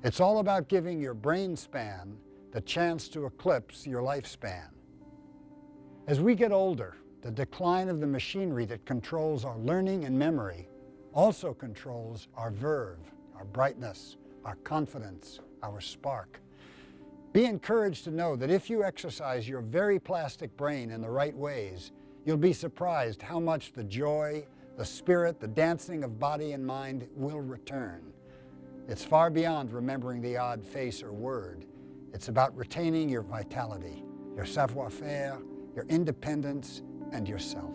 It's all about giving your brain span the chance to eclipse your lifespan. As we get older, the decline of the machinery that controls our learning and memory also controls our verve, our brightness, our confidence, our spark. Be encouraged to know that if you exercise your very plastic brain in the right ways, you'll be surprised how much the joy, the spirit, the dancing of body and mind will return. It's far beyond remembering the odd face or word. It's about retaining your vitality, your savoir-faire, your independence, and yourself.